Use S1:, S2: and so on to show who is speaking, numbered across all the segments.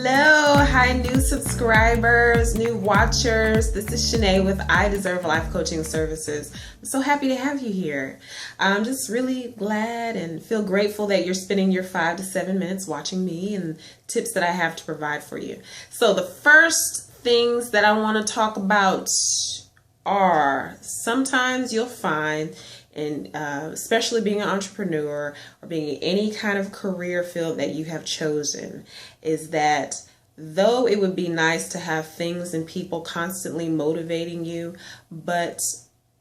S1: Hello, hi new subscribers, new watchers. This is Shanae with I Deserve Life Coaching Services. I'm so happy to have you here. I'm just really glad and feel grateful that you're spending your 5 to 7 minutes watching me and tips that I have to provide for you. So the first things that I want to talk about are sometimes you'll find, and especially being an entrepreneur or being in any kind of career field that you have chosen, is that though it would be nice to have things and people constantly motivating you, but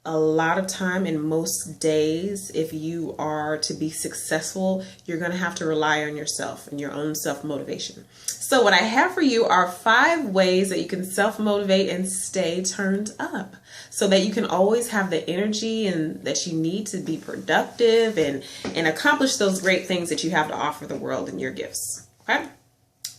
S1: a lot of time in most days, if you are to be successful, you're going to have to rely on yourself and your own self-motivation. So what I have for you are 5 ways that you can self-motivate and stay turned up so that you can always have the energy and that you need to be productive and accomplish those great things that you have to offer the world in your gifts. Okay?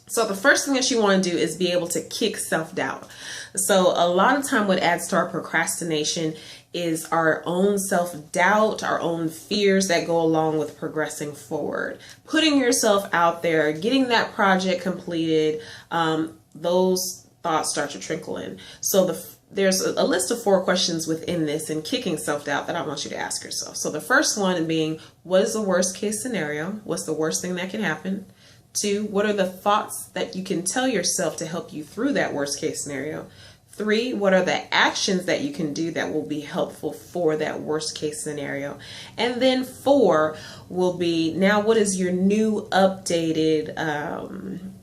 S1: So the first thing that you want to do is be able to kick self-doubt. So a lot of time what adds to our procrastination is our own self-doubt, our own fears that go along with progressing forward. Putting yourself out there, getting that project completed, those thoughts start to trickle in. So there's a list of 4 questions within this and kicking self-doubt that I want you to ask yourself. So the first one being, what is the worst case scenario? What's the worst thing that can happen? 2, what are the thoughts that you can tell yourself to help you through that worst case scenario? 3, what are the actions that you can do that will be helpful for that worst case scenario? And then 4 will be, now what is your new updated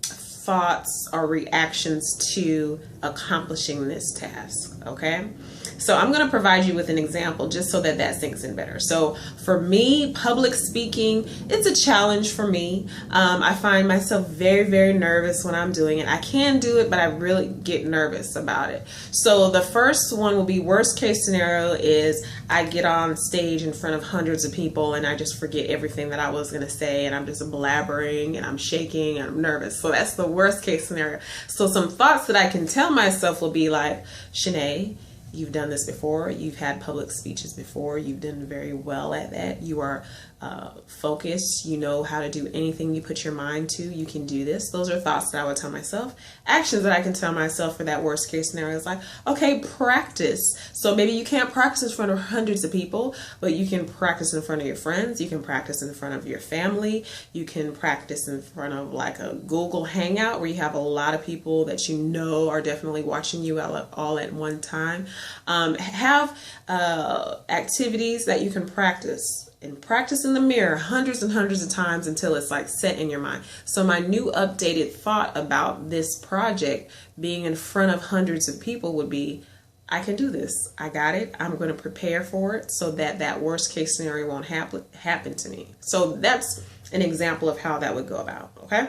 S1: thoughts or reactions to accomplishing this task? Okay. So I'm going to provide you with an example just so that sinks in better. So for me, public speaking, it's a challenge for me. I find myself very, very nervous when I'm doing it. I can do it, but I really get nervous about it. So the first one will be, worst case scenario is I get on stage in front of hundreds of people and I just forget everything that I was going to say and I'm just blabbering and I'm shaking and I'm nervous. So that's the worst case scenario. So some thoughts that I can tell myself will be like, Shanae, you've done this before. You've had public speeches before. You've done very well at that. You are focused. You know how to do anything you put your mind to. You can do this. Those are thoughts that I would tell myself. Actions that I can tell myself for that worst case scenario is like, okay, practice. So maybe you can't practice in front of hundreds of people, but you can practice in front of your friends. You can practice in front of your family. You can practice in front of like a Google Hangout where you have a lot of people that you know are definitely watching you all at one time. Have activities that you can practice. And practice in the mirror hundreds and hundreds of times until it's like set in your mind. So my new updated thought about this project being in front of hundreds of people would be, I can do this. I got it. I'm going to prepare for it so that worst case scenario won't happen to me. So that's an example of how that would go about. Okay.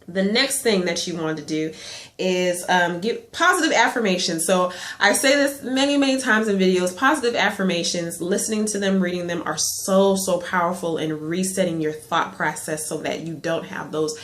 S1: The next thing that you want to do is get positive affirmations. So I say this many, many times in videos. Positive affirmations, listening to them, reading them are so, so powerful in resetting your thought process so that you don't have those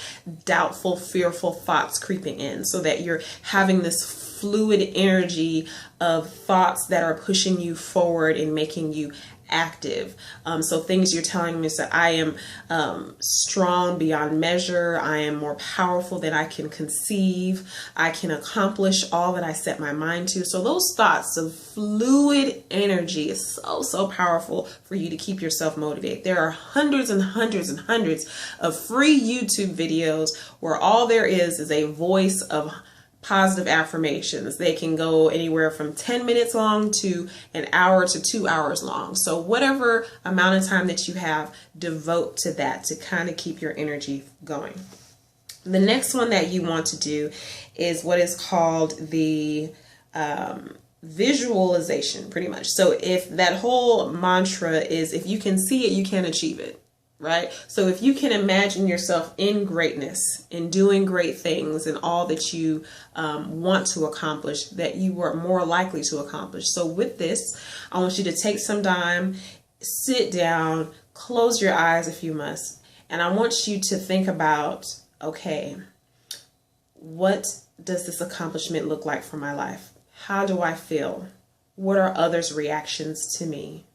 S1: doubtful, fearful thoughts creeping in, so that you're having this fluid energy of thoughts that are pushing you forward and making you active. So things you're telling me is that I am strong beyond measure. I am more powerful than I can conceive. I can accomplish all that I set my mind to. So those thoughts of fluid energy is so, so powerful for you to keep yourself motivated. There are hundreds and hundreds and hundreds of free YouTube videos where all there is a voice of positive affirmations. They can go anywhere from 10 minutes long to an hour to 2 hours long. So whatever amount of time that you have, devote to that to kind of keep your energy going. The next one that you want to do is what is called the visualization, pretty much. So if that whole mantra is, if you can see it, you can achieve it. Right? So if you can imagine yourself in greatness, in doing great things and all that you want to accomplish, that you are more likely to accomplish. So with this, I want you to take some time, sit down, close your eyes if you must. And I want you to think about, okay, what does this accomplishment look like for my life? How do I feel? What are others' reactions to me?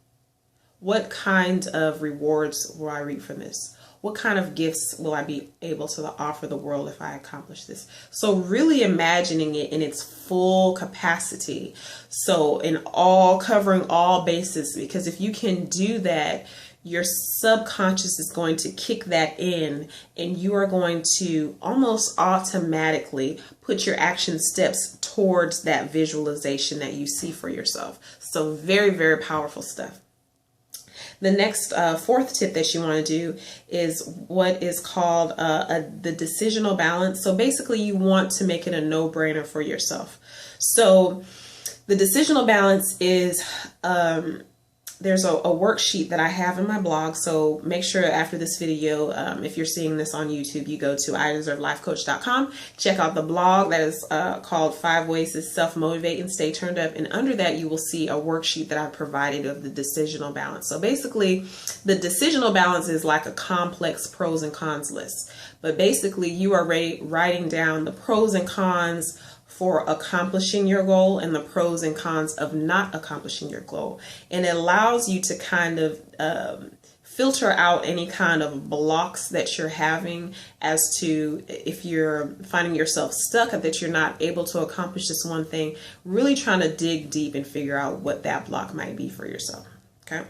S1: what kind of rewards will I reap from this? What kind of gifts will I be able to offer the world if I accomplish this? So really imagining it in its full capacity. So covering all bases, because if you can do that, your subconscious is going to kick that in, and you are going to almost automatically put your action steps towards that visualization that you see for yourself. So very, very powerful stuff. The next fourth tip that you want to do is what is called the decisional balance. So basically you want to make it a no-brainer for yourself. So the decisional balance is there's a worksheet that I have in my blog. So make sure after this video, if you're seeing this on YouTube, you go to IDeserveLifeCoach.com, check out the blog that is called 5 Ways to Self-Motivate and Stay Turned Up. And under that, you will see a worksheet that I provided of the decisional balance. So basically, the decisional balance is like a complex pros and cons list. But basically, you are writing down the pros and cons for accomplishing your goal and the pros and cons of not accomplishing your goal. And it allows you to kind of filter out any kind of blocks that you're having as to if you're finding yourself stuck, that you're not able to accomplish this one thing, really trying to dig deep and figure out what that block might be for yourself. Okay.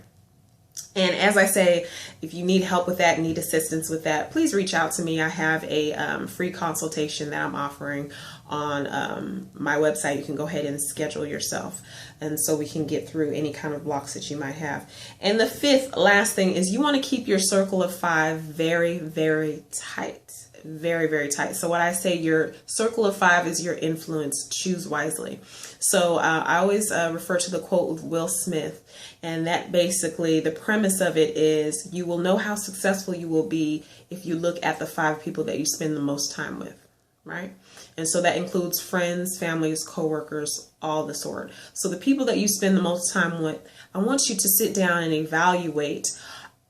S1: And as I say, if you need help with that, need assistance with that, please reach out to me. I have a free consultation that I'm offering on my website. You can go ahead and schedule yourself, and so we can get through any kind of blocks that you might have. And the fifth, last thing, is you want to keep your circle of 5 very, very tight. Very, very tight. So when I say your circle of 5 is your influence, choose wisely. So I always refer to the quote of Will Smith, and that basically the premise of it is you will know how successful you will be if you look at the 5 people that you spend the most time with, right? And so that includes friends, families, coworkers, all the sort. So the people that you spend the most time with, I want you to sit down and evaluate,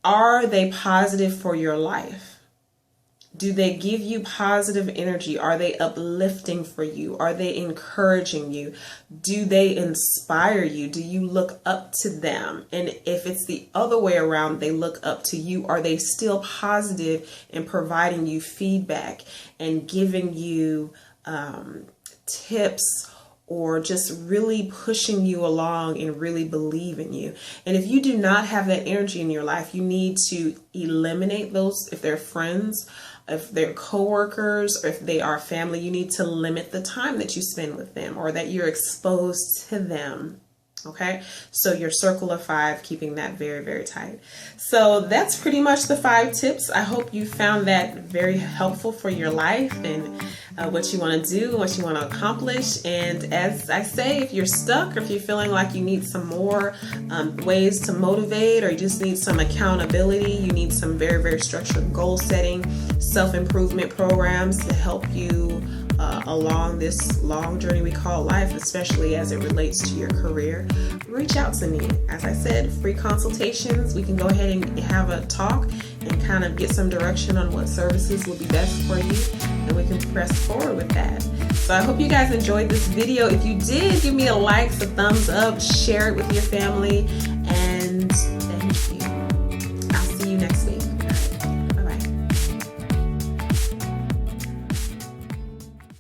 S1: are they positive for your life? Do they give you positive energy? Are they uplifting for you? Are they encouraging you? Do they inspire you? Do you look up to them? And if it's the other way around, they look up to you, are they still positive in providing you feedback and giving you tips, or just really pushing you along and really believe in you? And if you do not have that energy in your life, you need to eliminate those. If they're friends, if they're coworkers, or if they are family, you need to limit the time that you spend with them or that you're exposed to them. Okay, so your circle of 5, keeping that very, very tight. So that's pretty much the 5 tips. I hope you found that very helpful for your life and what you want to do, what you want to accomplish. And as I say, if you're stuck, or if you're feeling like you need some more ways to motivate, or you just need some accountability, you need some very, very structured goal setting, self-improvement programs to help you along this long journey we call life, especially as it relates to your career, reach out to me. As I said, free consultations. We can go ahead and have a talk and kind of get some direction on what services will be best for you, and we can press forward with that. So I hope you guys enjoyed this video. If you did, give me a like, a thumbs up, share it with your family, and